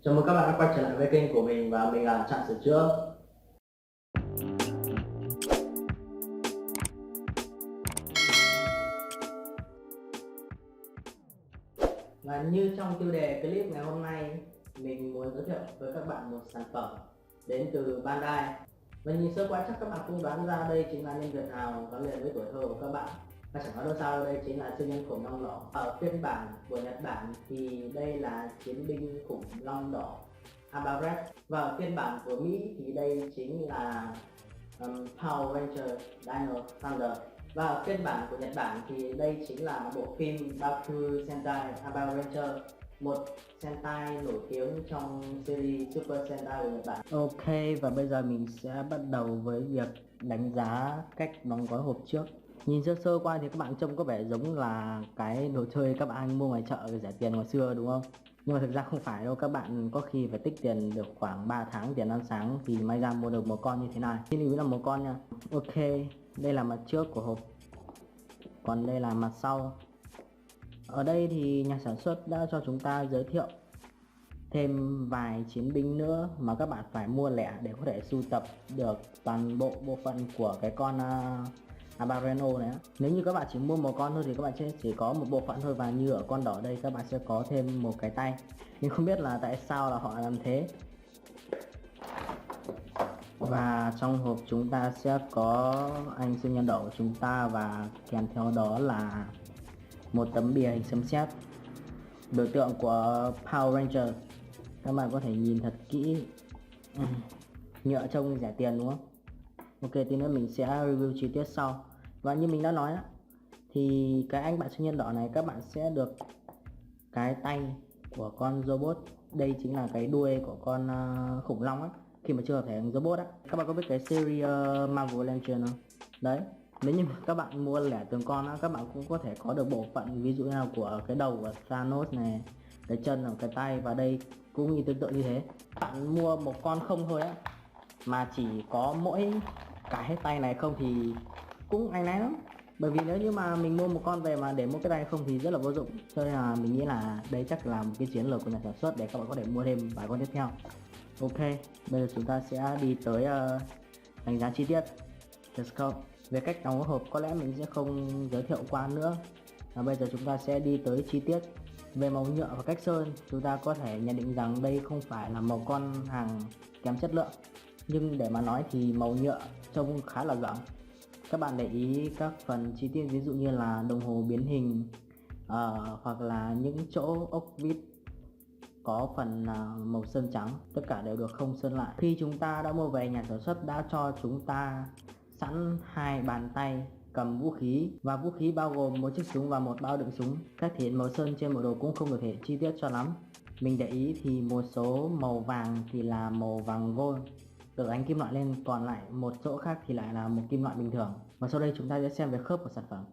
Chào mừng các bạn đã quay trở lại với kênh của mình và mình là Trạng Sửa Chữa. Và như trong tiêu đề clip ngày hôm nay, mình muốn giới thiệu với các bạn một sản phẩm đến từ Bandai. Và nhìn sơ qua chắc các bạn cũng đoán ra đây chính là nhân vật nào gắn liền với tuổi thơ của các bạn. Và chẳng nói đâu sao, đây chính là siêu nhân khủng long đỏ. Ở phiên bản của Nhật Bản thì đây là chiến binh khủng long đỏ Abaret, và ở phiên bản của Mỹ thì đây chính là Power Ranger Dino Thunder, và ở phiên bản của Nhật Bản thì đây chính là bộ phim Baku Sentai Power Ranger, một Sentai nổi tiếng trong series Super Sentai của Nhật Bản. Ok, và bây giờ mình sẽ bắt đầu với việc đánh giá cách đóng gói hộp trước. Nhìn sơ sơ qua thì các bạn trông có vẻ giống là cái đồ chơi các bạn mua ngoài chợ rẻ tiền ngày xưa đúng không? Nhưng mà thực ra không phải đâu, các bạn có khi phải tích tiền được khoảng 3 tháng tiền ăn sáng thì may ra mua được một con như thế này. Xin lưu ý là một con nha. Ok, đây là mặt trước của hộp, còn đây là mặt sau. Ở đây thì nhà sản xuất đã cho chúng ta giới thiệu thêm vài chiến binh nữa mà các bạn phải mua lẻ để có thể sưu tập được toàn bộ bộ phận của cái con Abareno này. Nếu như các bạn chỉ mua một con thôi thì các bạn chỉ có một bộ phận thôi, và như ở con đỏ đây các bạn sẽ có thêm một cái tay. Nhưng không biết là tại sao là họ làm thế. Và trong hộp chúng ta sẽ có anh siêu nhân đỏ của chúng ta, và kèm theo đó là một tấm bìa hình xăm xét, biểu tượng của Power Ranger. Các bạn có thể nhìn thật kỹ. Nhựa trông rẻ tiền đúng không? Ok, tí nữa mình sẽ review chi tiết sau. Và như mình đã nói á, thì cái anh bạn siêu nhân đỏ này các bạn sẽ được cái tay của con robot. Đây chính là cái đuôi của con khủng long á, khi mà chưa hợp thể thành robot á. Các bạn có biết cái series Marvel Legends không? Đấy, nếu như các bạn mua lẻ từng con á, các bạn cũng có thể có được bộ phận, ví dụ như là của cái đầu của Thanos này, cái chân và cái tay, và đây cũng như tương tự như thế. Bạn mua một con không thôi á mà chỉ có mỗi cái tay này không thì cũng áy náy lắm. Bởi vì nếu như mà mình mua một con về mà để một cái tay không thì rất là vô dụng. Cho nên là mình nghĩ là đây chắc là một cái chiến lược của nhà sản xuất để các bạn có thể mua thêm vài con tiếp theo. Ok, bây giờ chúng ta sẽ đi tới đánh giá chi tiết. Let's go. Về cách đóng hộp có lẽ mình sẽ không giới thiệu qua nữa, và bây giờ chúng ta sẽ đi tới chi tiết. Về màu nhựa và cách sơn, chúng ta có thể nhận định rằng đây không phải là một con hàng kém chất lượng, nhưng để mà nói thì màu nhựa trông khá là rộng. Các bạn để ý các phần chi tiết, ví dụ như là đồng hồ biến hình, hoặc là những chỗ ốc vít có phần màu sơn trắng, tất cả đều được không sơn lại. Khi chúng ta đã mua về, nhà sản xuất đã cho chúng ta sẵn hai bàn tay cầm vũ khí, và vũ khí bao gồm một chiếc súng và một bao đựng súng. Cách thể hiện màu sơn trên bộ đồ cũng không được thể hiện chi tiết cho lắm. Mình để ý thì một số màu vàng thì là màu vàng gold được đánh kim loại lên, còn lại một chỗ khác thì lại là một kim loại bình thường. Và sau đây chúng ta sẽ xem về khớp của sản phẩm.